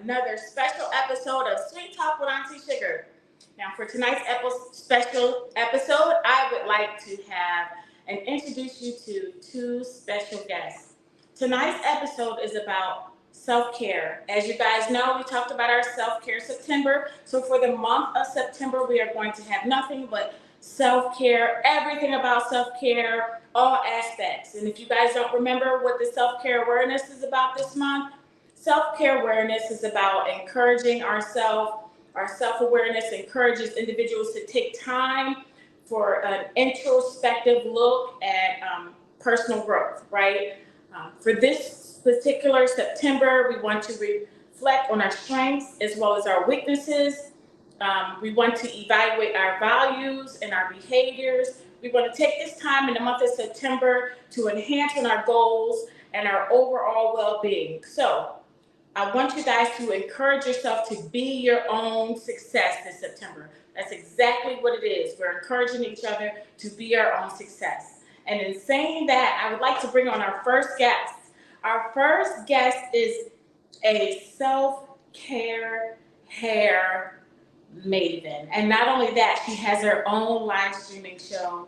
another special episode of Sweet Talk with Auntee Shugah. Now, for tonight's special episode, I would like to have and introduce you to two special guests. Tonight's episode is about self-care. As you guys know, we talked about our self-care September. So for the month of September, we are going to have nothing but self-care, everything about self-care, all aspects. And if you guys don't remember what the self-care awareness is about this month, self-care awareness is about encouraging ourselves. Our self-awareness encourages individuals to take time for an introspective look at personal growth, right? For this particular September, we want to reflect on our strengths as well as our weaknesses. We want to evaluate our values and our behaviors. We want to take this time in the month of September to enhance on our goals and our overall well-being. So I want you guys to encourage yourself to be your own success this September. That's exactly what it is. We're encouraging each other to be our own success. And in saying that, I would like to bring on our first guest. Our first guest is a self-care hair maven. And not only that, she has her own live streaming show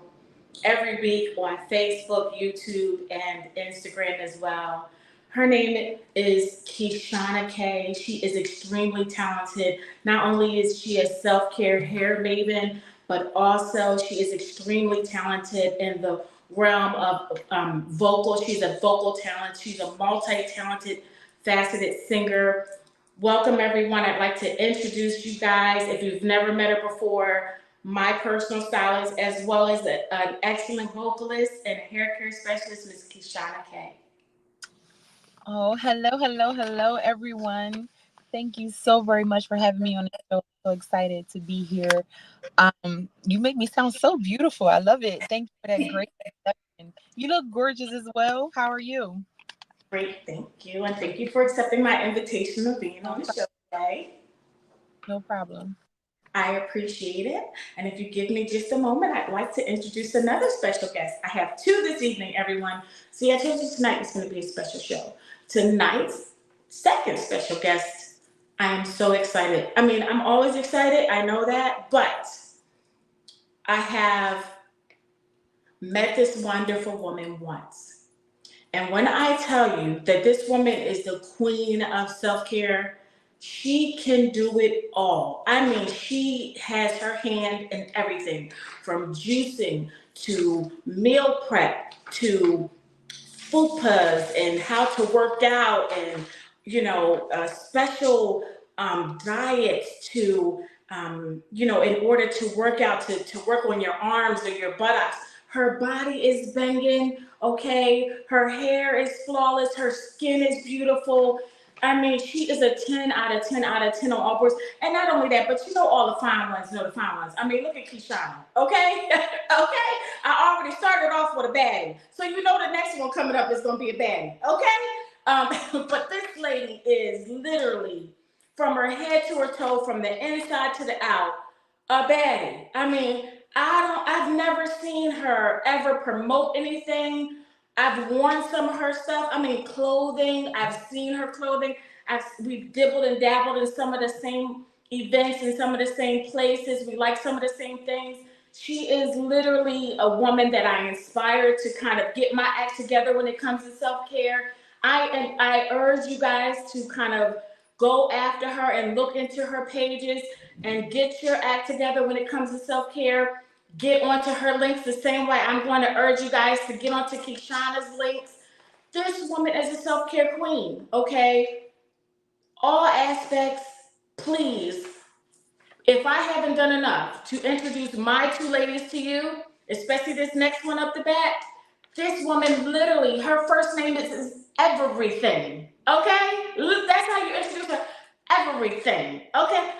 every week on Facebook, YouTube, and Instagram as well. Her name is Keyshanna K. She is extremely talented. Not only is she a self-care hair maven, but also she is extremely talented in the realm of vocal. She's a vocal talent. She's a multi-talented, faceted singer. Welcome, everyone. I'd like to introduce you guys, if you've never met her before, my personal stylist, as well as an excellent vocalist and hair care specialist, Ms. Keyshanna K. Oh, hello, everyone. Thank you so very much for having me on the show. I'm so excited to be here. You make me sound so beautiful. I love it. Thank you for that great introduction. You look gorgeous as well. How are you? Great, thank you. And thank you for accepting my invitation of being on the show today. No problem. I appreciate it. And if you give me just a moment, I'd like to introduce another special guest. I have two this evening, everyone. See, I told you tonight was going to be a special show. Tonight's second special guest, I am so excited. I mean, I'm always excited, I know that, but I have met this wonderful woman once. And when I tell you that this woman is the queen of self-care, she can do it all. I mean, she has her hand in everything from juicing to meal prep to fupas and how to work out and, special diets to, in order to work out, to work on your arms or your buttocks. Her body is banging, okay? Her hair is flawless. Her skin is beautiful. I mean, she is a 10 out of 10 out of 10 on all boards. And not only that, but all the fine ones know the fine ones. I mean, look at Keyshanna, okay? Okay? I already started off with a baddie. So you know the next one coming up is going to be a baddie, okay? But this lady is literally, from her head to her toe, from the inside to the out, a baddie. I mean, I've never seen her ever promote anything. I've worn some of her stuff. I mean, clothing. I've seen her clothing. We've dibbled and dabbled in some of the same events in some of the same places. We like some of the same things. She is literally a woman that I inspire to kind of get my act together when it comes to self-care. I urge you guys to kind of go after her and look into her pages and get your act together when it comes to self-care. Get onto her links the same way I'm going to urge you guys to get onto Keyshanna's links. This woman is a self-care queen, okay? All aspects, please. If I haven't done enough to introduce my two ladies to you, especially this next one up the bat, this woman literally, her first name is Everything, okay? That's how you introduce her, Everything, okay?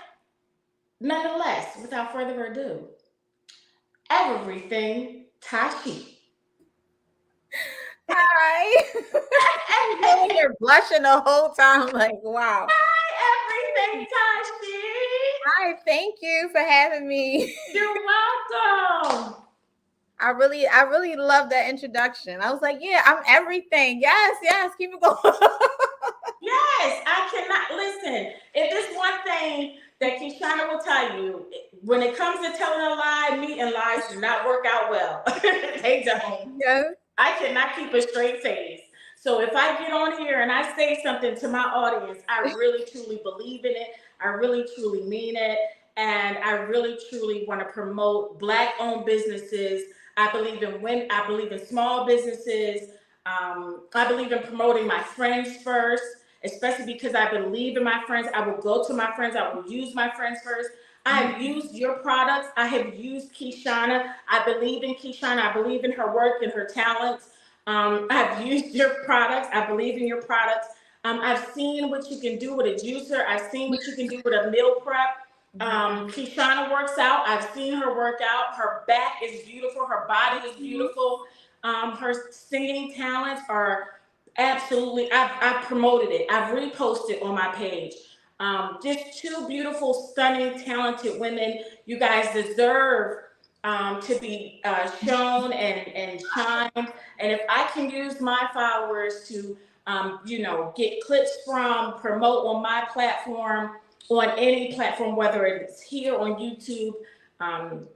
Nonetheless, without further ado, Everything Tashi. Hi. I'm here blushing the whole time, like, wow. Hi, Everything Tashi. Hi, thank you for having me. You're welcome. I really love that introduction. I was like, yeah, I'm everything. Yes, keep it going. Yes, Yes, I cannot listen. If there's one thing that Keyshanna will tell you, when it comes to telling a lie, me and lies do not work out well. They don't. Yes. I cannot keep a straight face. So if I get on here and I say something to my audience, I really truly believe in it. I really truly mean it. And I really truly want to promote Black owned businesses. I believe in I believe in small businesses. I believe in promoting my friends first, especially because I believe in my friends. I will go to my friends. I will use my friends first. I have used your products. I have used Keyshanna. I believe in Keyshanna. I believe in her work and her talents. I've used your products. I believe in your products. I've seen what you can do with a juicer. I've seen what you can do with a meal prep. Keyshanna works out. I've seen her work out. Her back is beautiful. Her body is beautiful. Her singing talents are absolutely, I've promoted it. I've reposted on my page. Just two beautiful, stunning, talented women. You guys deserve to be shown and shine. And if I can use my followers to, get clips from, promote on my platform, on any platform, whether it's here on YouTube, on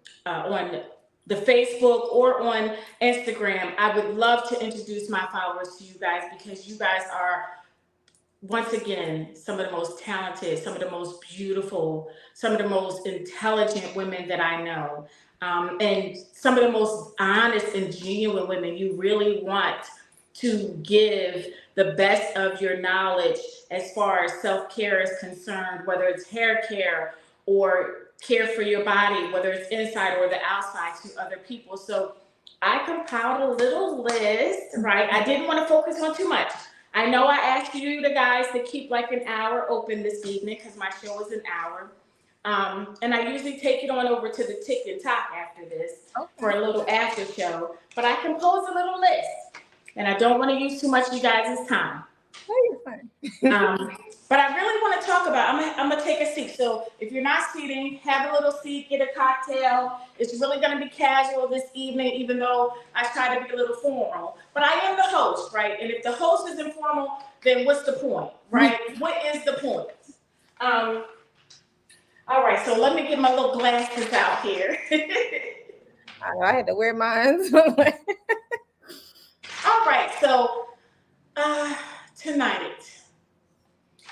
the Facebook, or on Instagram, I would love to introduce my followers to you guys because you guys are, once again, some of the most talented, some of the most beautiful, some of the most intelligent women that I know, and some of the most honest and genuine women. You really want to give the best of your knowledge as far as self-care is concerned, whether it's hair care or care for your body, whether it's inside or the outside, to other people. So I compiled a little list, right? I didn't want to focus on too much. I know I asked you, the guys, to keep like an hour open this evening because my show is an hour. And I usually take it on over to the Tick and Talk after this for a little after show. But I composed a little list, and I don't want to use too much of you guys' time. Oh, you're fine. But I really want to talk about, I'm going to take a seat. So if you're not seating, have a little seat, get a cocktail. It's really going to be casual this evening, even though I try to be a little formal. But I am the host, right? And if the host is informal, then what's the point, right? What is the point? All right, so let me get my little glasses out here. I know I had to wear mine. All right, so tonight,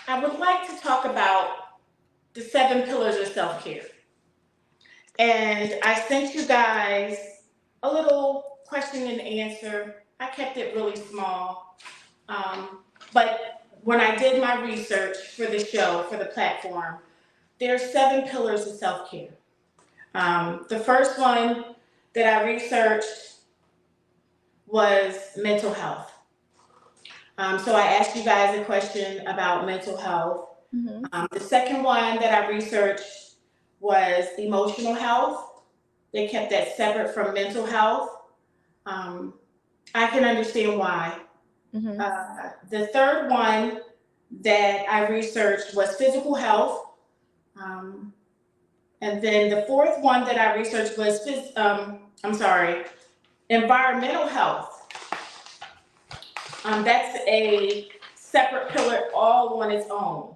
I would like to talk about the 7 pillars of self-care. And I sent you guys a little question and answer. I kept it really small. But when I did my research for the show, for the platform, there are 7 pillars of self-care. The first one that I researched was mental health. So I asked you guys a question about mental health. The second one that I researched was emotional health. They kept that separate from mental health. I can understand why. The third one that I researched was physical health. And then the fourth one that I researched was, environmental health. That's a separate pillar all on its own.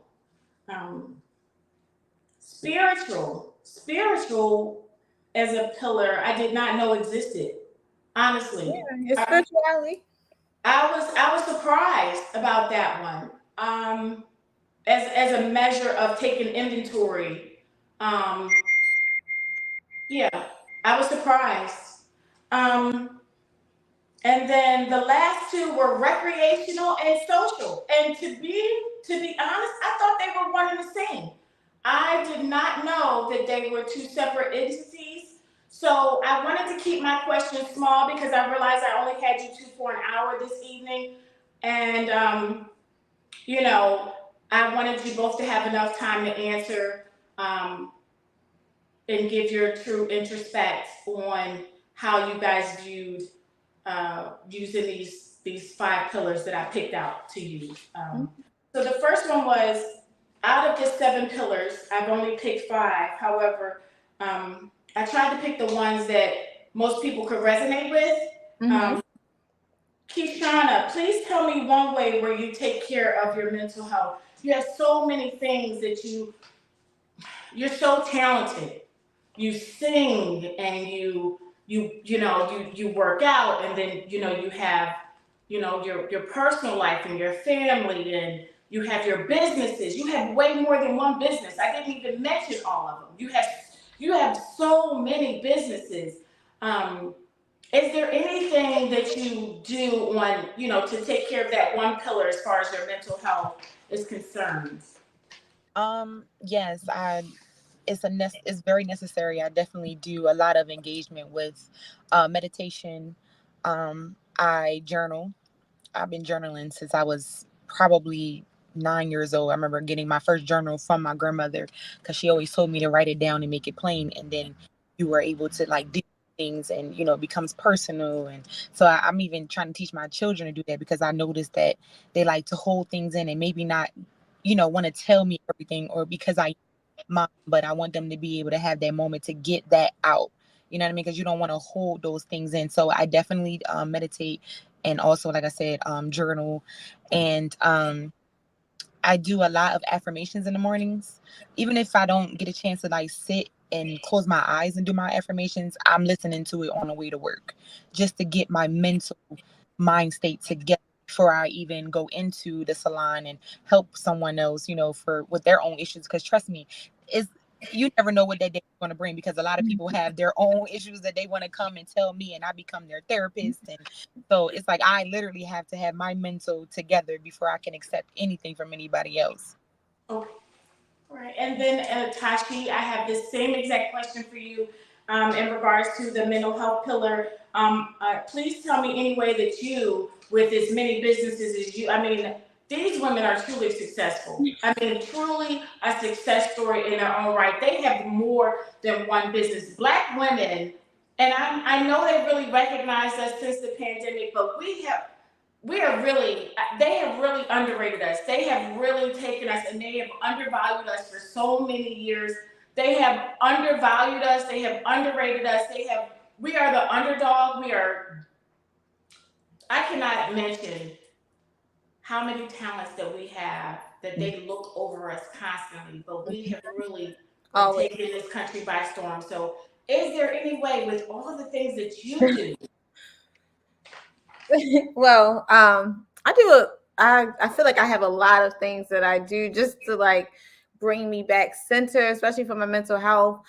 Spiritual as a pillar, I did not know existed. Honestly, It's spirituality. I was surprised about that one. As a measure of taking inventory. Yeah, I was surprised. And then the last two were recreational and social. And to be honest, I thought they were one and the same. I did not know that they were two separate entities. So I wanted to keep my questions small because I realized I only had you two for an hour this evening. And I wanted you both to have enough time to answer and give your true introspect on how you guys viewed using these 5 pillars that I picked out to use. So the first one was, out of the 7 pillars, I've only picked 5. However, I tried to pick the ones that most people could resonate with. Keyshanna, please tell me one way where you take care of your mental health. you have so many things that you're so talented. You sing and you work out, and then you have your personal life and your family, and you have your businesses. You have way more than one business. I didn't even mention all of them. You have so many businesses. um, is there anything that you do on to take care of that one pillar as far as your mental health is concerned? Yes, it's very necessary. I definitely do a lot of engagement with meditation. I journal. I've been journaling since I was probably 9 years old. I remember getting my first journal from my grandmother because she always told me to write it down and make it plain, and then you were able to like do things, and it becomes personal. And so I'm even trying to teach my children to do that because I noticed that they like to hold things in and maybe not want to tell me everything, or because I mom, but I want them to be able to have that moment to get that out. You know what I mean? Because you don't want to hold those things in. So I definitely meditate, and also, like I said, journal, and I do a lot of affirmations in the mornings. Even if I don't get a chance to like sit and close my eyes and do my affirmations, I'm listening to it on the way to work just to get my mental mind state together before I even go into the salon and help someone else, for with their own issues. Because trust me, is you never know what that day is going to bring, because a lot of people have their own issues that they want to come and tell me, and I become their therapist. And so it's like I literally have to have my mental together before I can accept anything from anybody else. Okay. Right. And then, Tashi, I have the same exact question for you in regards to the mental health pillar. Please tell me any way that you, with as many businesses as you, I mean, these women are truly successful. I mean, truly a success story in their own right. They have more than one business. Black women, and I know they really recognized us since the pandemic, but we are really, they have really underrated us. They have really taken us and they have undervalued us for so many years. They have undervalued us. They have underrated us. We are the underdog. I cannot mention how many talents that we have that they look over us constantly, but we have really been Always. taking this country by storm. So, is there any way with all the things that you do? Well, I feel like I have a lot of things that I do just to like bring me back center, especially for my mental health.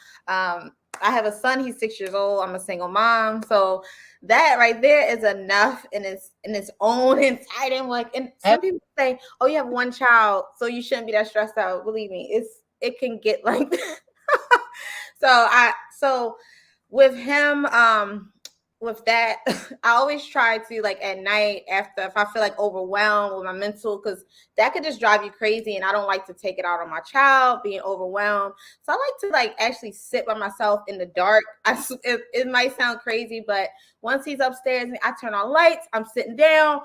I have a son, he's 6 years old. I'm a single mom. So that right there is enough in its own inside him. Like, and some people say, oh, you have one child, so you shouldn't be that stressed out. Believe me, it can get like so with him, with that, I always try to like at night after, if I feel like overwhelmed with my mental, because that could just drive you crazy, and I don't like to take it out on my child being overwhelmed. So I like to like actually sit by myself in the dark. It might sound crazy, but once he's upstairs, I turn on lights. I'm sitting down.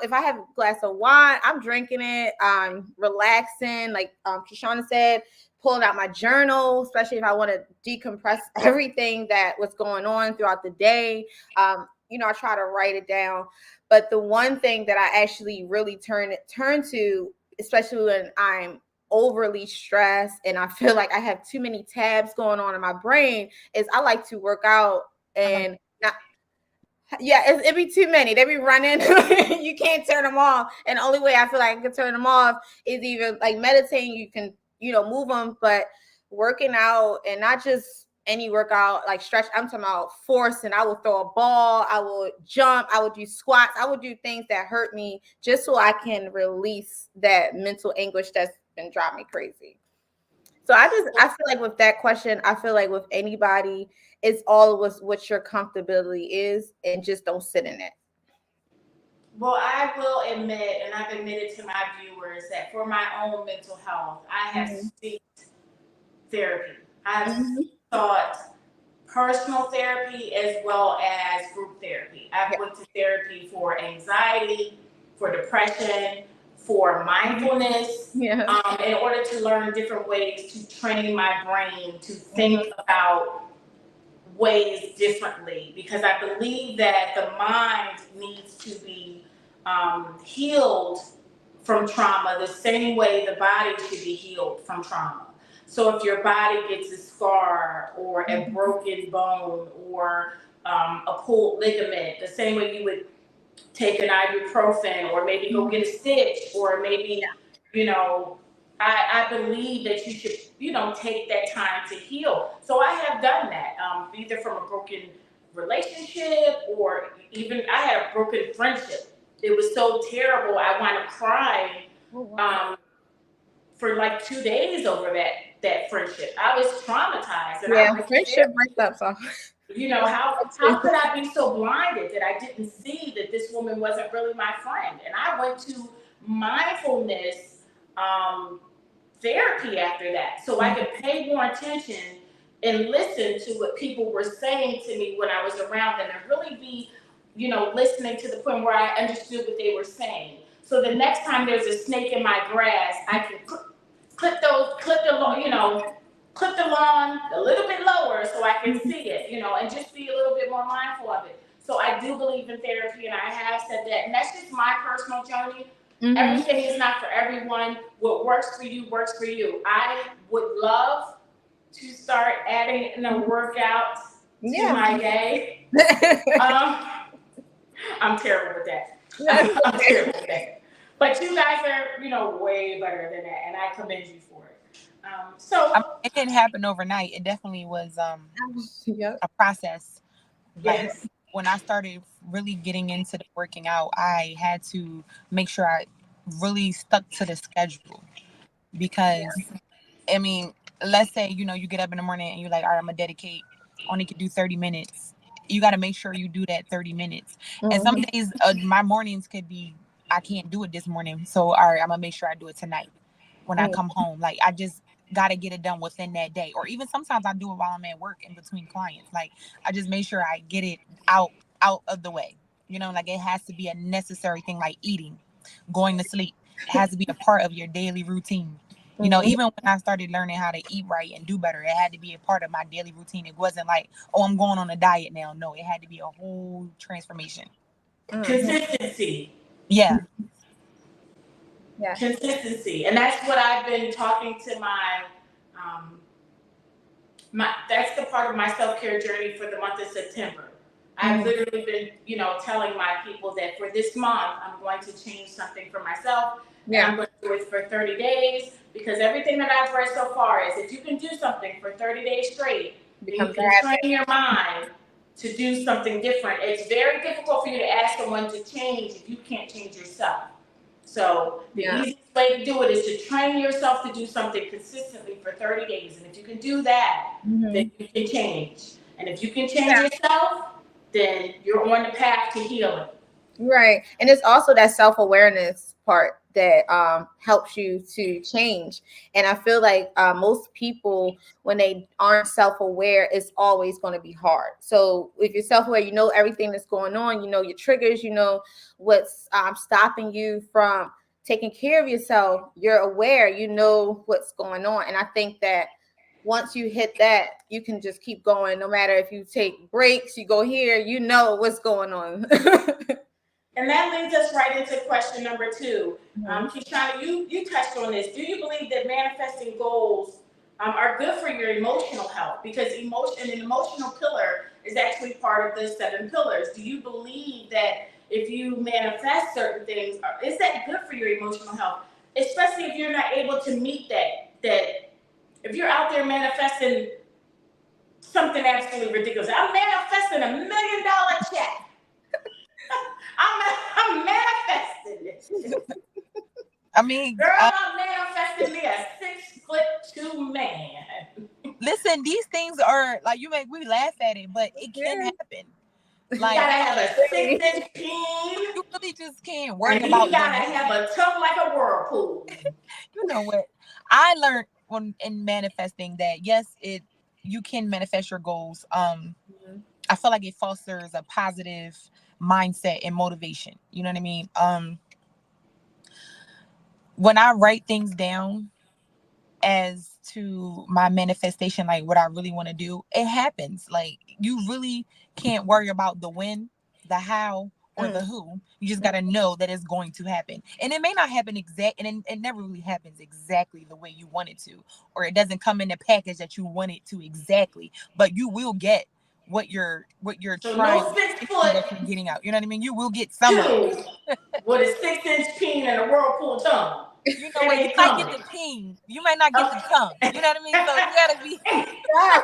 If I have a glass of wine, I'm drinking it. I'm relaxing, like Keyshanna said, pulling out my journal, especially if I want to decompress everything that was going on throughout the day. I try to write it down. But the one thing that I actually really turn to, especially when I'm overly stressed and I feel like I have too many tabs going on in my brain, is I like to work out. And not, yeah, it be too many. They be running. You can't turn them off. And the only way I feel like I can turn them off is either like meditating. You can, move them, but working out, and not just any workout like stretch. I'm talking about force, and I will throw a ball. I will jump. I will do squats. I will do things that hurt me just so I can release that mental anguish that's been driving me crazy. So I feel like with that question, I feel like with anybody, it's all with what your comfortability is, and just don't sit in it. Well, I will admit, and I've admitted to my viewers, that for my own mental health, I have Mhm. sought therapy. I've Mhm. sought personal therapy as well as group therapy. I've Yeah. went to therapy for anxiety, for depression, for mindfulness, Yeah. in order to learn different ways to train my brain to Mhm. think about ways differently, because I believe that the mind needs to be healed from trauma the same way the body should be healed from trauma. So if your body gets a scar or a broken bone or a pulled ligament, the same way you would take an ibuprofen or maybe go get a stitch or maybe, you know, I believe that you should, take that time to heal. So I have done that, either from a broken relationship or even I had a broken friendship. It was so terrible. I wound up crying Oh, wow. um, for like 2 days over that friendship. I was traumatized, and Yeah, I went to friendship therapy. breakups are How could I be so blinded that I didn't see that this woman wasn't really my friend? And I went to mindfulness um, therapy after that, so I could pay more attention and listen to what people were saying to me when I was around them, and really be, listening to the point where I understood what they were saying. So the next time there's a snake in my grass, I can clip the lawn a little bit lower so I can see it, and just be a little bit more mindful of it. So I do believe in therapy, and I have said that, and that's just my personal journey. Mm-hmm. Everything is not for everyone. What works for you works for you. I would love to start adding in a workout to Yeah. my day. Um, I'm terrible with that. That's I'm okay. terrible with that. But you guys are, way better than that, and I commend you for it. I mean, So, it didn't happen overnight. It definitely was Yep. a process. Like yes. when I started really getting into the working out, I had to make sure I really stuck to the schedule because I mean, let's say, you get up in the morning and you're like, all right, I'm gonna dedicate, only can do 30 minutes. You got to make sure you do that 30 minutes. And some Mm-hmm. days, my mornings could be, I can't do it this morning. So, all right, I'm gonna make sure I do it tonight when I come home. Like, I just got to get it done within that day. Or even sometimes I do it while I'm at work in between clients. Like, I just make sure I get it out of the way. Like it has to be a necessary thing, like eating, going to sleep. It has to be a part of your daily routine. Mm-hmm. Even when I started learning how to eat right and do better, it had to be a part of my daily routine. It wasn't like, oh, I'm going on a diet now. No, it had to be a whole transformation. Mm-hmm. Consistency. Yeah. Yeah. Consistency. And that's what I've been talking to um, that's the part of my self-care journey for the month of September. I've Mm-hmm. literally been, telling my people that for this month, I'm going to change something for myself, and Yeah. I'm going to do it for 30 days, because everything that I've read so far is if you can do something for 30 days straight, then you Becomes a can train habit. your mind to do something different. It's very difficult for you to ask someone to change if you can't change yourself. So the Yeah. easiest way to do it is to train yourself to do something consistently for 30 days. And if you can do that, then Mm-hmm. you can change. And if you can change yourself, then you're on the path to healing. Right. And it's also that self-awareness part that helps you to change. And I feel like most people, when they aren't self-aware, it's always going to be hard. So if you're self-aware, you know everything that's going on, you know your triggers, you know what's stopping you from taking care of yourself. You're aware, you know what's going on. And I think that once you hit that, you can just keep going. No matter if you take breaks, you go here, you know what's going on. And that leads us right into question number two. Mhm. Keyshanna, you touched on this. Do you believe that manifesting goals are good for your emotional health? Because emotion, an emotional pillar is actually part of the 7 pillars. Do you believe that if you manifest certain things, is that good for your emotional health? Especially if you're not able to meet that if you're out there manifesting something absolutely ridiculous. I'm manifesting $1 million check. I'm manifesting it. I mean, Girl, I'm manifesting me a 6'2" man. listen, these things are like, we laugh at it, but it can Yeah. happen. He Like, gotta have a Really. 6-inch peen, you really just can't worry and he about the gotta win. have a tongue like a whirlpool. You know what? I learned when in manifesting that yes, you can manifest your goals. I feel like it fosters a positive mindset and motivation. You know what I mean? When I write things down as to my manifestation, like what I really want to do, it happens. Like you really can't worry about the when, the how, or the who. You just got to know that it's going to happen. And it may not happen and it never really happens exactly the way you want it to, or it doesn't come in the package that you want it to exactly, but you will get what you're So trying no to six see foot that you're getting out. You know what I mean? You will get some of it. two with a 6-inch peen and a whirlpool tongue. You know It what? You ain't might get coming. the ping. You might not get the tongue. You know what I mean? So Yeah.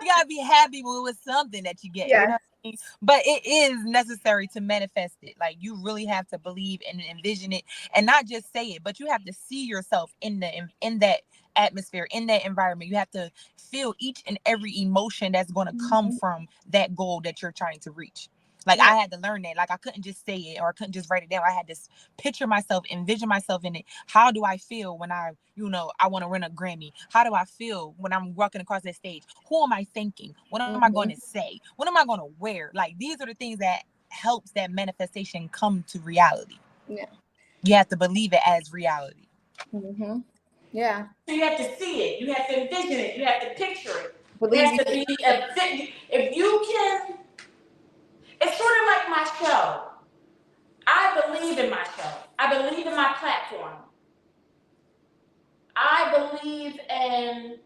you gotta be happy with something that you get. You Yes. know what I mean? But it is necessary to manifest it. Like you really have to believe and envision it, and not just say it, but you have to see yourself in that atmosphere, in that environment. You have to feel each and every emotion that's going to come from that goal that you're trying to reach. Like Yeah. I had to learn that. Like I couldn't just say it or I couldn't just write it down. I had to picture myself, envision myself in it. How do I feel when I want to win a Grammy? How do I feel when I'm walking across that stage? Who am I thinking? What am I going to Mhm. say? What am I going to wear? Like these are the things that helps that manifestation come to reality. Yeah. You have to believe it as reality. Mm-hmm. Yeah. So you have to see it. You have to envision it. You have to picture it. It Believe has you. to be if you can. It's sort of like my show. I believe in my show. I believe in my platform. I believe in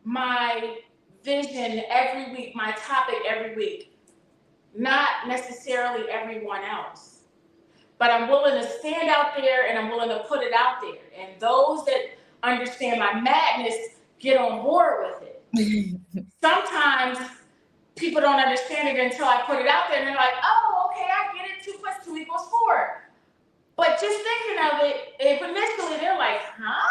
my vision every week, my topic every week, not necessarily everyone else. But I'm willing to stand out there and I'm willing to put it out there. And those that understand my madness get on board with it. Sometimes people don't understand it until I put it out there and they're like, oh, okay, I get it. 2 plus 2 equals 4. But just thinking of it, if initially they're like, huh?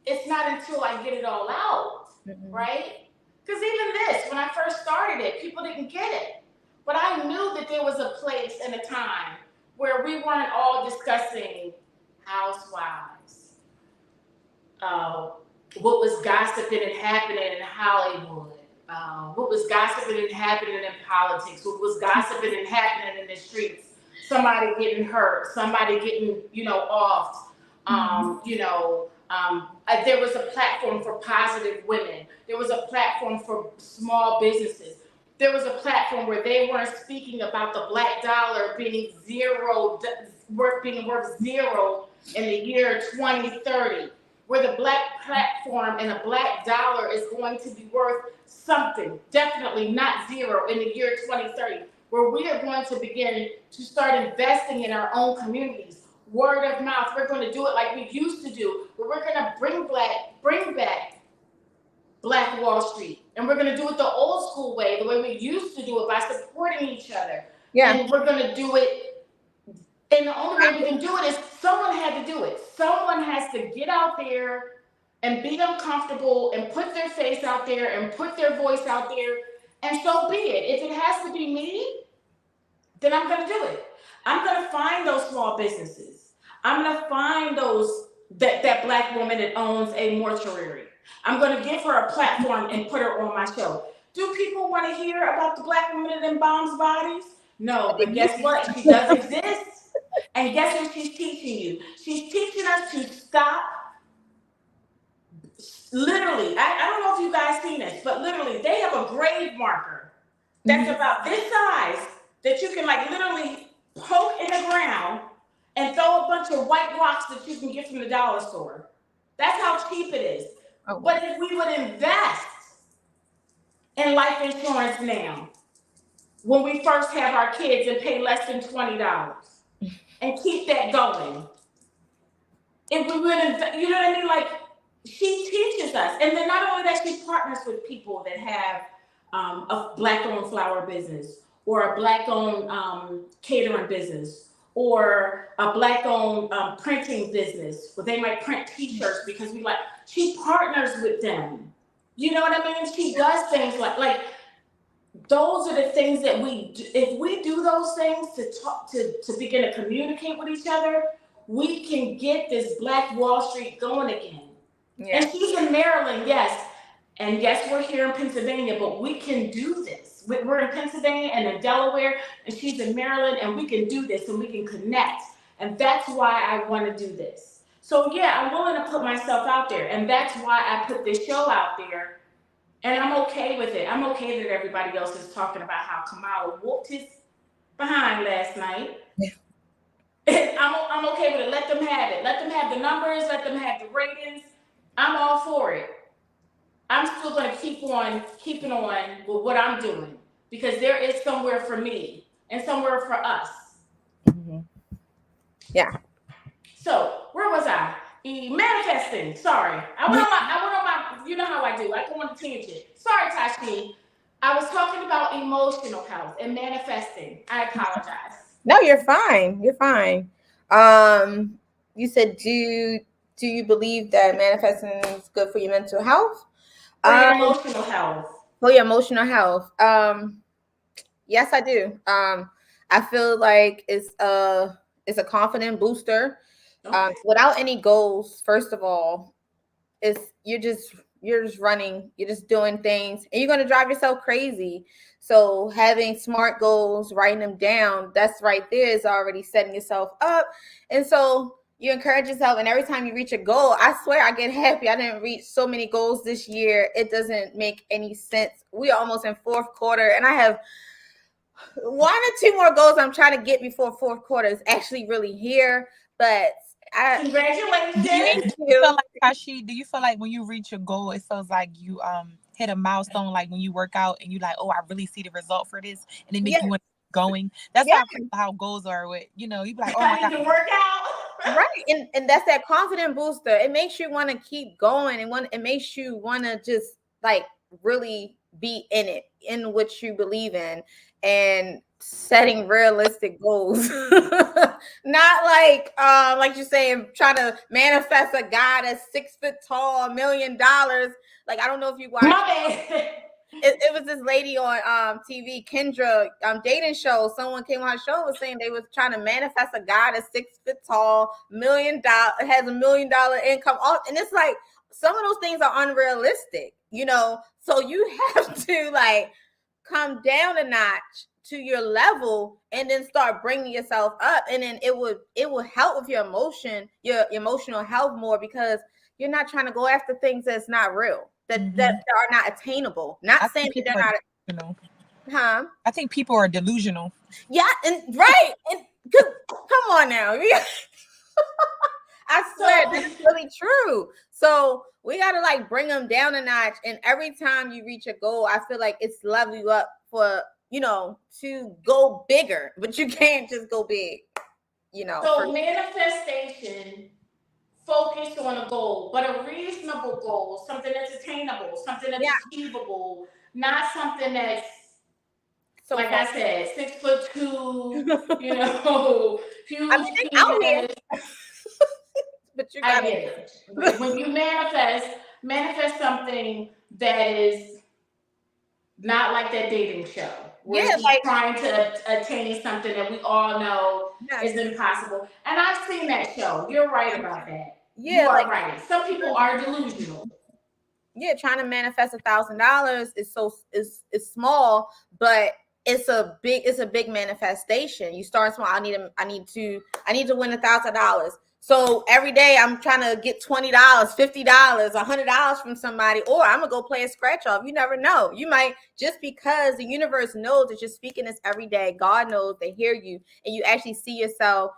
It's not until I get it all out, right? Because even this, when I first started it, people didn't get it. But I knew that there was a place and a time where we weren't all discussing housewives, uh, what was gossiping and happening in Hollywood, what was gossiping and happening in politics, what was gossiping and happening in the streets, somebody getting hurt, somebody getting, off, there was a platform for positive women. There was a platform for small businesses. There was a platform where they weren't speaking about the black dollar being worth zero in the year 2030, where the black platform and a black dollar is going to be worth something, definitely not zero in the year 2030, where we are going to begin to start investing in our own communities. Word of mouth, we're going to do it like we used to do, where we're going to bring back Black Wall Street. And we're going to do it the old school way, the way we used to do it, by supporting each other. Yeah. And we're going to do it, and the only way we can do it is someone had to do it. Someone has to get out there and be uncomfortable and put their face out there and put their voice out there. And so be it. If it has to be me, then I'm going to do it. I'm going to find those small businesses. I'm going to find that black woman that owns a mortuary. I'm going to give her a platform and put her on my show. Do people want to hear about the black woman that embalms bodies? No, but guess what? She does exist. And guess what she's teaching you? She's teaching us to stop. Literally, I don't know if you guys seen this, but literally, they have a grave marker that's about this size that you can like literally poke in the ground and throw a bunch of white rocks that you can get from the dollar store. That's how cheap it is. Oh, wow. But if we would invest in life insurance now, when we first have our kids and pay less than $20 and keep that going, if we would, you know what I mean? Like, she teaches us. And then not only that, she partners with people that have a black-owned flower business or a black-owned catering business or a black-owned printing business where they might print T-shirts because she partners with them. You know what I mean? She does things like those are the things that we do. If we do those things to talk to begin to communicate with each other, we can get this Black Wall Street going again. Yeah. And she's in Maryland, yes. And yes, we're here in Pennsylvania, but we can do this. We're in Pennsylvania and in Delaware, and she's in Maryland, and we can do this and we can connect. And that's why I want to do this. So yeah, I'm willing to put myself out there, and that's why I put this show out there And I'm okay with it. I'm okay that everybody else is talking about how Kamala whooped his behind last night. I'm okay with it. Let them have it. Let them have the numbers. Let them have the ratings. I'm all for it. I'm still going to keep on keeping on with what I'm doing because there is somewhere for me and somewhere for us. Mm-hmm. Yeah. So where was I? Manifesting. Sorry, I went on my. I went on my. You know how I do. I go on a tangent. Sorry, Tashi. I was talking about emotional health and manifesting. I apologize. No, you're fine. You're fine. Um, you said do you believe that manifesting is good for your mental health? For your Um, emotional health. for your emotional health. Yes, I do. I feel like it's a confident booster. Okay. Without any goals, first of all, it's you're just running, you're just doing things, and you're gonna drive yourself crazy. So having smart goals, writing them down, that's right there is already setting yourself up. And so you encourage yourself, and every time you reach a goal, I swear I get happy. I didn't reach so many goals this year. It doesn't make any sense. We are almost in fourth quarter, and I have one or two more goals I'm trying to get before fourth quarter is actually really here. But I Congratulations. thank Do you feel you. like Tashi? Do you feel like when you reach your goal, it feels like you hit a milestone, like when you work out and you like, oh, I really see the result for this, and it make Yeah, you want to keep going. That's yeah, how I feel how goals are with you be like, oh my I god, need to work out. right. And that's that confident booster. It makes you want to keep going, and it makes you want to just like really be in it, in what you believe in, and setting realistic goals. Not like you're saying, trying to manifest a guy that's 6 foot tall, $1 million. Like, I don't know if you watch. My bad. It was this lady on TV, Kendra, dating show. Someone came on her show and was saying they was trying to manifest a guy that's 6 foot tall, $1 million, has $1 million income. And it's like some of those things are unrealistic, you know. So you have to like come down a notch to your level and then start bringing yourself up, and then it will help with your emotional health more, because you're not trying to go after things that's not real, that hmm are not attainable. Not I saying think that people are they're delusional. not, huh? I think people are delusional. Yeah, and right, and come on now. I swear So, that's really true. So we gotta like bring them down a notch, and every time you reach a goal, I feel like it's level you up for to go bigger, but you can't just go big, for so manifestation focused on a goal, but a reasonable goal, something that's attainable, something that's yeah. achievable, not something that's So like far, I said, 6'2", I huge mean, they out here, penis. but you I gotta. get it. But when you manifest something that is not like that dating show where Yeah, he's like, trying to attain something that we all know is yes, impossible. And I've seen that show. You're right about that. You yeah, are like, right. Some people are delusional. yeah, trying to manifest $1,000 is small, but it's a big manifestation. You start small. I need to win $1,000. So every day I'm trying to get $20, $50, $100 from somebody, or I'm gonna go play a scratch off. You never know. You might, just because the universe knows that you're speaking this every day. God knows they hear you, and you actually see yourself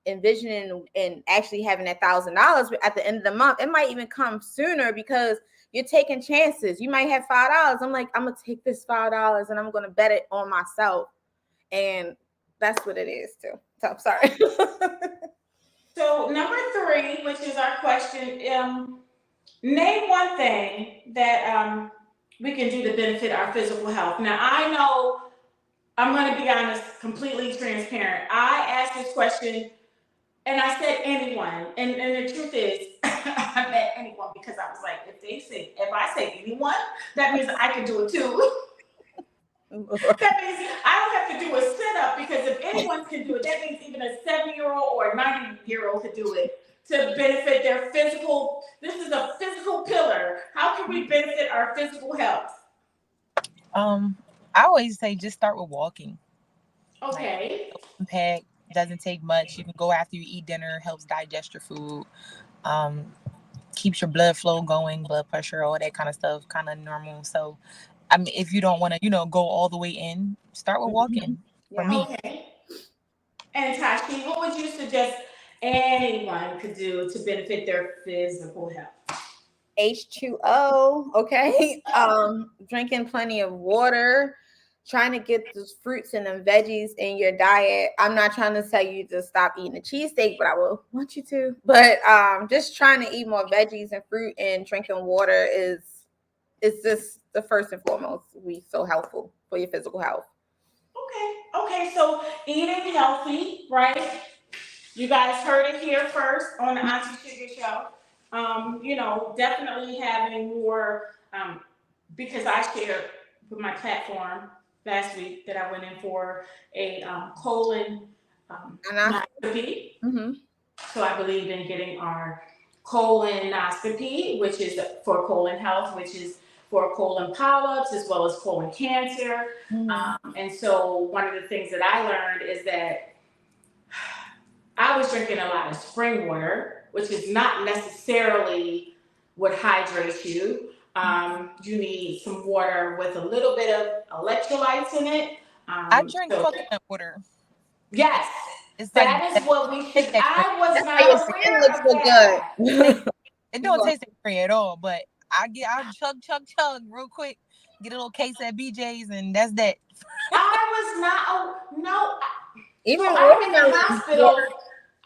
envisioning and actually having $1,000 at the end of the month. It might even come sooner because you're taking chances. You might have $5. I'm like, I'm gonna take this $5 and I'm gonna bet it on myself, and that's what it is too. So I'm sorry. So number three, which is our question, name one thing that we can do to benefit our physical health. Now I know I'm going to be honest, completely transparent. I asked this question and I said anyone, and the truth is, I meant anyone because I was like, if I say anyone, that means I can do it too. That means I don't have to do a sit up because if anyone can do it, that means even a 70-year-old or a 90-year-old could do it to benefit their physical. This is a physical pillar. How can we benefit our physical health? Um, I always say just start with walking. Like Okay. impact doesn't take much. You can go after you eat dinner, helps digest your food. Um, keeps your blood flow going, blood pressure, all that kind of stuff, kind of normal. So, I mean, if you don't want to, go all the way in, start with walking. For Yeah. me, Okay. And Tashi, what would you suggest anyone could do to benefit their physical health? H2O, okay? Drinking plenty of water, trying to get those fruits and the veggies in your diet. I'm not trying to tell you to stop eating a cheesesteak, but I will want you to. But just trying to eat more veggies and fruit and drinking water is just the first and foremost be so helpful for your physical health. Okay. Okay. So eating healthy, right? You guys heard it here first on the Auntie Sugar Show. Definitely having more, because I shared with my platform last week that I went in for a colon And I, noscopy. mm-hmm. So I believe in getting our colonoscopy, which is for colon health, which is for colon polyps as well as colon cancer. And so one of the things that I learned is that I was drinking a lot of spring water, which is not necessarily what hydrates you. You need some water with a little bit of electrolytes in it. I drink So coconut water. yes, It's like that is what we taste should. that cream. I was That's why your not skin aware looks of so that. good. It don't taste like cream at all. But I'll chug real quick, get a little case at BJ's, and that's that. I was not. Oh, no. So Even I'm in the watermelon hospital. water.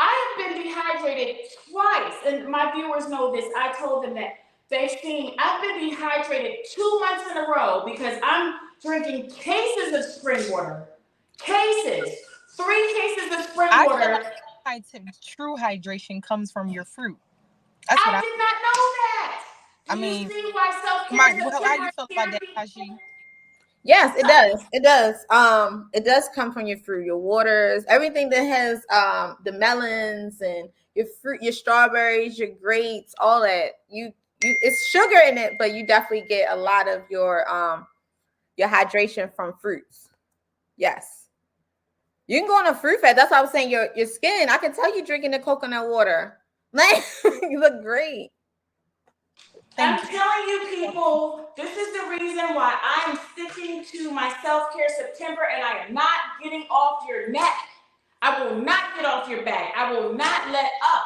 I have been dehydrated twice, and my viewers know this. I told them that they've seen. I've been dehydrated 2 months in a row because I'm drinking cases of spring water. Cases, 3 cases of spring I feel water. like true hydration comes from your fruit. That's what I did not know that. Do I you mean. see why self care How September you is feel about here, that, people? Tashi? Yes, it does. It does. It does come from your fruit, your waters, everything that has the melons and your fruit, your strawberries, your grapes, all that. You it's sugar in it, but you definitely get a lot of your hydration from fruits. Yes. You can go on a fruit fast. That's why I was saying your skin. I can tell you drinking the coconut water. Like you look great. I'm Thank you. telling you, people, this is the reason why I'm sticking to my self care September and I am not getting off your neck. I will not get off your back. I will not let up.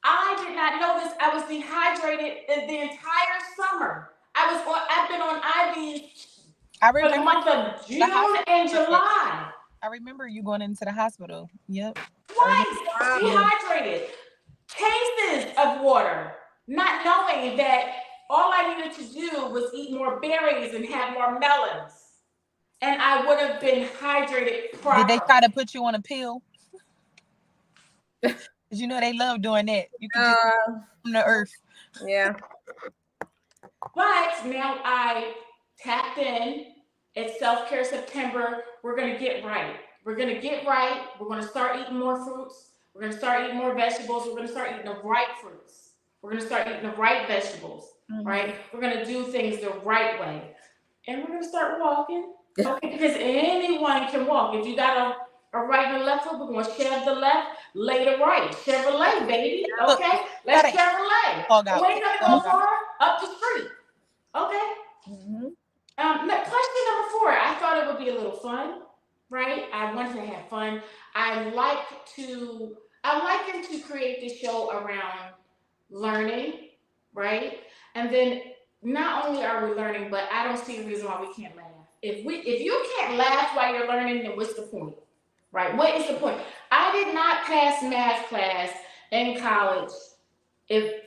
I did not know this. I was dehydrated the entire summer. I've been on IVs I for the remember month of the June hospital and for that. July. I remember you going into the hospital. Yep. I remember. Twice Yeah. dehydrated. Cases of water. Not knowing that all I needed to do was eat more berries and have more melons. And I would have been hydrated Did they properly. try to put you on a pill? Because they love doing that. You could just Uh, from the earth. yeah. But now I tapped in. It's Self Care September. We're going to get right. We're going to get right. We're going to start eating more fruits. We're going to start eating more vegetables. We're going to start eating the right fruits. We're going to start eating the right vegetables, right? We're going to do things the right way. And we're going to start walking. Okay, because anyone can walk. If you got a right and a left foot, we're going to shove the left, lay the right. Chevrolet, baby. Look, Okay, gotta let's Chevrolet. dog We out. ain't going to go Dog out. far. Up the street. Okay. Mm-hmm. Question number 4. I thought it would be a little fun, right? I wanted to have fun. I like to. I like him to create this show around learning, right? And then not only are we learning, but I don't see a reason why we can't laugh. If you can't laugh while you're learning, then what's the point, right? What is the point? I did not pass math class in college if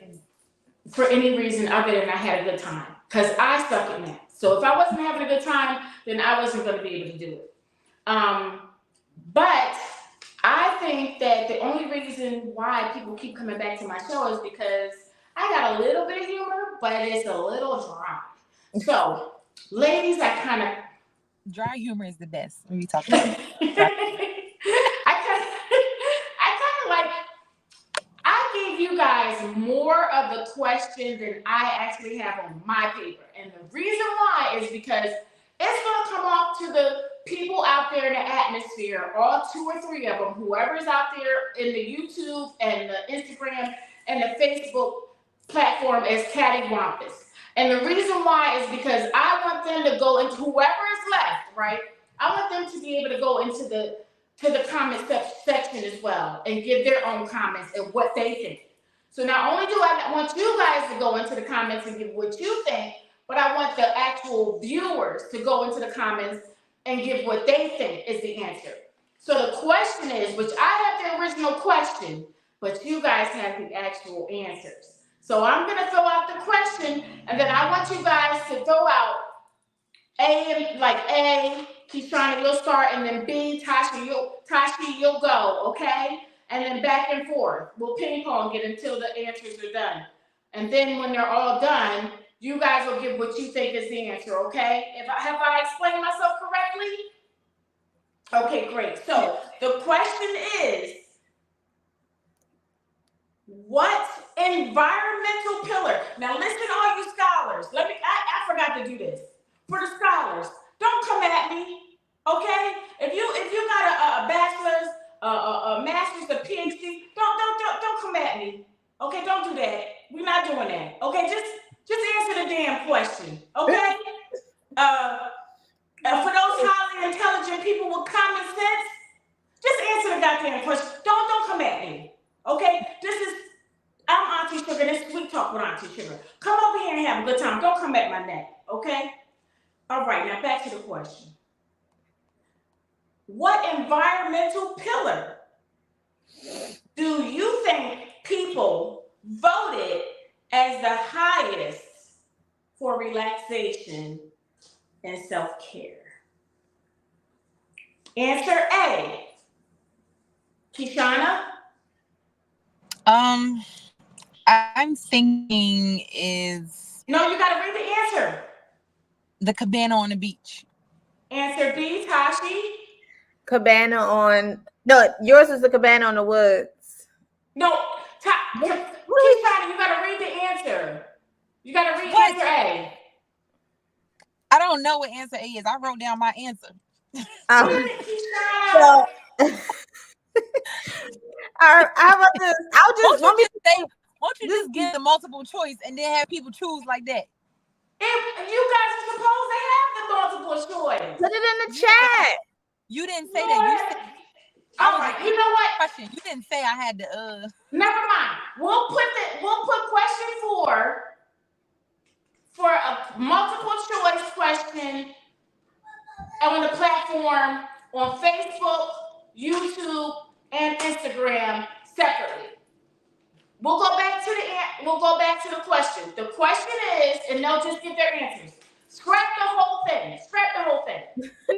for any reason other than I had a good time. Because I suck at math. So if I wasn't having a good time, then I wasn't going to be able to do it. But I think that the only reason why people keep coming back to my show is because I got a little bit of humor, but it's a little dry. So, ladies, I kind of Dry humor is the best when you talk about dry. I kind of like I gave you guys more of the questions than I actually have on my paper. And the reason why is because it's going to come off to the people out there in the atmosphere, all 2 or 3 of them, whoever's out there in the YouTube and the Instagram and the Facebook platform as cattywampus. And the reason why is because I want them to go into whoever is left, right? I want them to be able to go into the comment section as well and give their own comments and what they think. So not only do I want you guys to go into the comments and give what you think, but I want the actual viewers to go into the comments and give what they think is the answer. So the question is, which I have the original question, but you guys have the actual answers. So I'm gonna throw out the question, and then I want you guys to throw out A, like A, Keyshanna, you'll start, and then B, Tashi, you'll go, okay? And then back and forth. We'll ping pong it until the answers are done. And then when they're all done, you guys will give what you think is the answer, okay? Have I explained myself correctly? Okay, great. So the question is, what environmental pillar? Now listen, all you scholars. I forgot to do this. For the scholars, don't come at me, okay? If you got a bachelor's, a master's, a PhD, don't come at me, okay? Don't do that. We're not doing that, okay? Just answer the damn question, okay? For those highly intelligent people with common sense, just answer the goddamn question. Don't come at me, okay? I'm Auntee Shugah. This is Sweet Talk with Auntee Shugah. Come over here and have a good time. Don't come at my neck, okay? All right, now back to the question. What environmental pillar do you think people voted as the highest for relaxation and self-care? Answer A, Keyshanna. I'm thinking is No, you gotta read the answer. the cabana on the beach. Answer B, Tashi. Cabana on yours is the cabana on the woods. No, Keyshanna, you gotta read the answer. You gotta read answer A. I don't know what answer A is. I wrote down my answer. Damn it, Keyshanna. So, how about this? Won't you just give the multiple choice and then have people choose like that? If you guys are supposed to have the multiple choice. Put it in the chat. You didn't say that. You said all right. You know what? Question. You didn't say I had to. Never mind. We'll put question 4 for a multiple choice question on the platform on Facebook, YouTube, and Instagram separately. We'll go back to the question. The question is, and they'll just give their answers. Scrap the whole thing.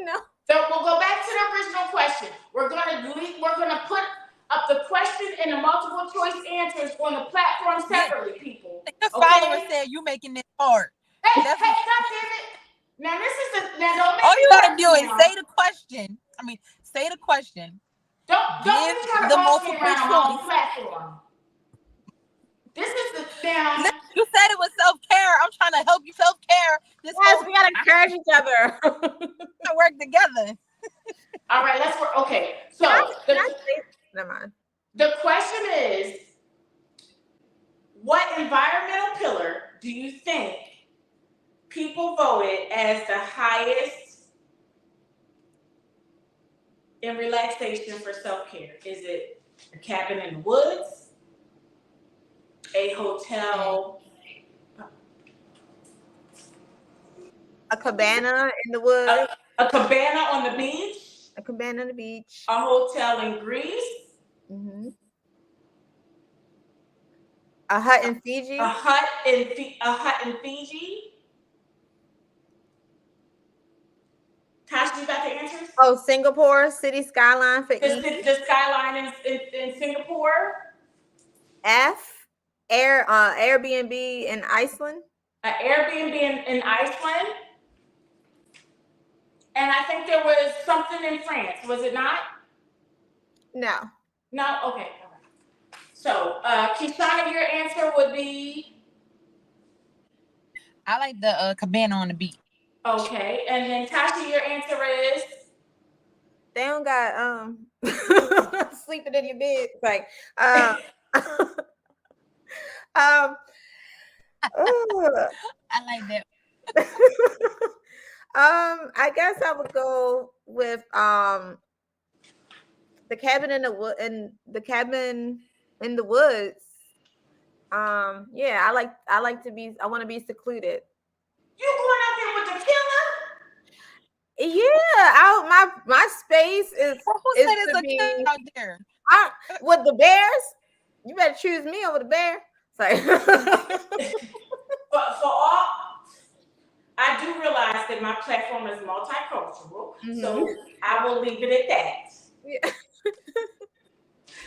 No. So we'll go back to the original question. We're gonna put up the question and the multiple choice answers on the platform separately, people. The follower said you making this hard. Hey, God damn it! Now don't make all you gotta do is now. say the question. Say the question. Don't be trying to boss me around on my own platform. This is the down. You said it was self-care. I'm trying to help you self-care. We gotta encourage each other. To work together. All right, let's work. Okay, so never mind. The question is, what environmental pillar do you think people voted as the highest in relaxation for self-care? Is it a cabin in the woods, a hotel, a cabana in the woods, a cabana on the beach, a cabana on the beach, a hotel in Greece, a hut in Fiji, a hut in Fiji? Tashi, you got the answers? Oh, Singapore, city skyline for the skyline in Singapore. F, Airbnb in Iceland. An Airbnb in Iceland. And I think there was something in France, was it not? No. No? Okay. All right. So, Keyshanna, your answer would be? I like the cabana on the beach. Okay. And then Tashi, your answer is? They don't got sleeping in your bed. Like Ugh. I like that. I guess I would go with the cabin in the wood and the cabin in the woods. Yeah, I want to be secluded. You going out there with the killer? Yeah, my space Well, who is said it's to a killer be out there? with the bears. You better choose me over the bear. Sorry. But for all, I do realize that my platform is multicultural, Hmm. so I will leave it at that. Yeah.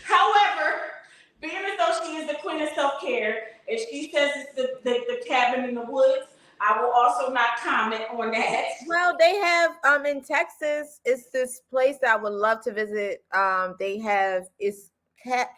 However, being as though she is the queen of self care, if she says it's the cabin in the woods, I will also not comment on that. Well, they have in Texas. It's this place that I would love to visit. They have it's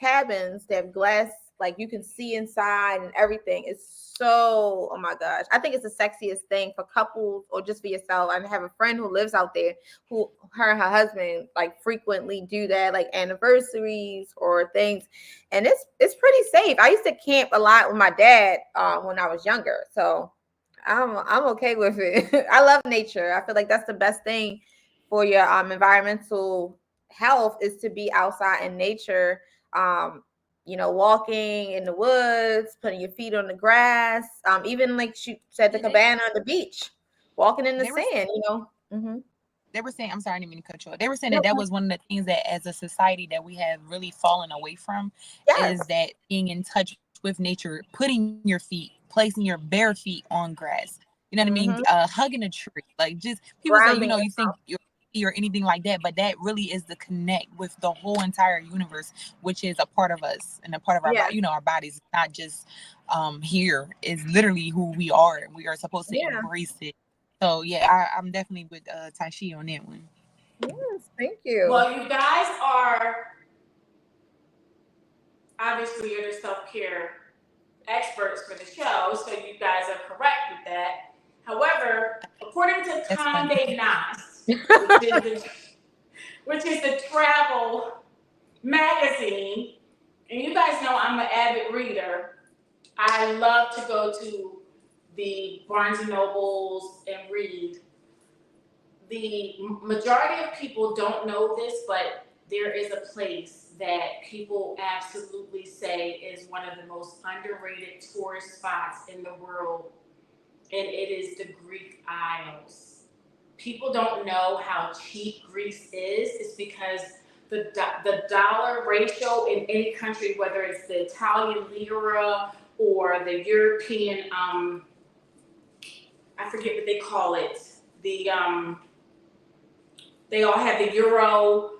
cabins. They have glass, like you can see inside and everything. It's so, oh my gosh, I think it's the sexiest thing for couples or just for yourself. I have a friend who lives out there who her and her husband like frequently do that, like anniversaries or things, and it's pretty safe. I used to camp a lot with my dad when I was younger, so I'm okay with it. I love nature. I feel like that's the best thing for your environmental health is to be outside in nature. Walking in the woods, putting your feet on the grass. Even like she said, the Yeah, they cabana on the beach, walking in the they were sand. Mm-hmm. they were saying, I'm sorry, I didn't mean to cut you off. They were saying that Yep. that was one of the things that as a society that we have really fallen away from is Yes. that being in touch with nature, putting your feet, placing your bare feet on grass. You know what I mean? Mm-hmm. Hugging a tree. Like just people say, Grounding you think yourself. you're or anything like that, but that really is the connect with the whole entire universe, which is a part of us and a part of our Yeah. our bodies. It's not just here. Is literally who we are. We are supposed to Yeah. embrace it. So yeah, I'm definitely with Tashi on that one. Yes. Thank you. Well, you guys are obviously you're the self care experts for the show, so you guys are correct with that. However, according to That's funny. Condé Nast, which is the which is the travel magazine, and you guys know I'm an avid reader. I love to go to the Barnes and Nobles and read. The majority of people don't know this, but there is a place that people absolutely say is one of the most underrated tourist spots in the world, and it is the Greek Isles. People don't know how cheap Greece is. It's because the dollar ratio in any country, whether it's the Italian lira or the European, I forget what they call it, the they all have the euro,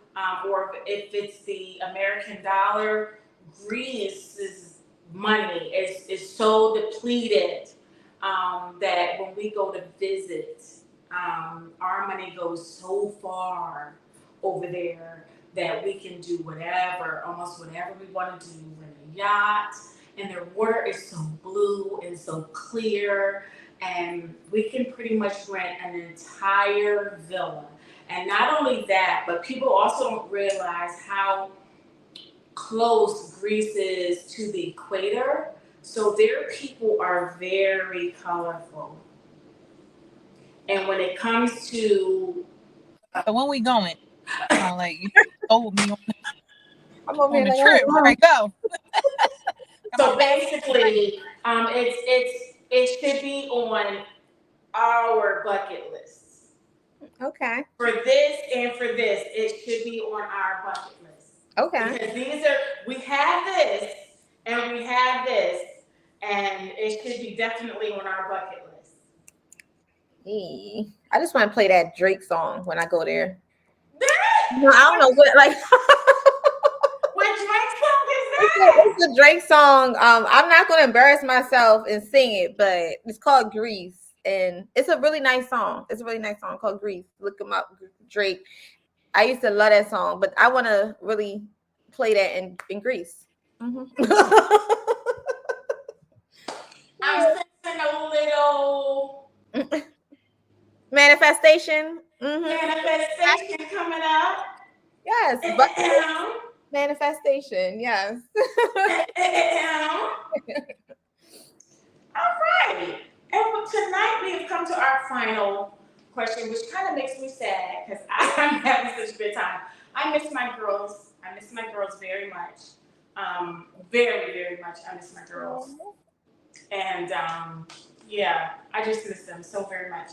or if it's the American dollar. Greece's money is so depleted that when we go to visit, our money goes so far over there that we can do whatever, almost whatever we want to do, rent a yacht, and their water is so blue and so clear, and we can pretty much rent an entire villa. And not only that, but people also don't realize how close Greece is to the equator. So their people are very colorful. And when it comes to So when we going? Sound like you told me I'm over on here the like, trip. Right, go. Got my so passport ready. basically, it should be on our bucket list. okay, For this and for this, it should be on our bucket list. okay. Because we have this and we have this, and it should be definitely on our bucket list. I just want to play that Drake song when I go there. No, I don't What, know what like what Drake song is it's that? it's a Drake song. I'm not gonna embarrass myself and sing it, but it's called Grease, and it's a really nice song. It's a really nice song called Grease. Look him up, Drake. I used to love that song, but I want to really play that in Greece. Mm-hmm. I'm sensing a little Manifestation. Mm-hmm. manifestation coming up. Yes, but manifestation. Yes. All final question, which kind of makes me sad because I'm having such a good time. I miss my girls. I miss my girls very much. Very, very much. I miss my girls. And yeah, I just miss them so very much.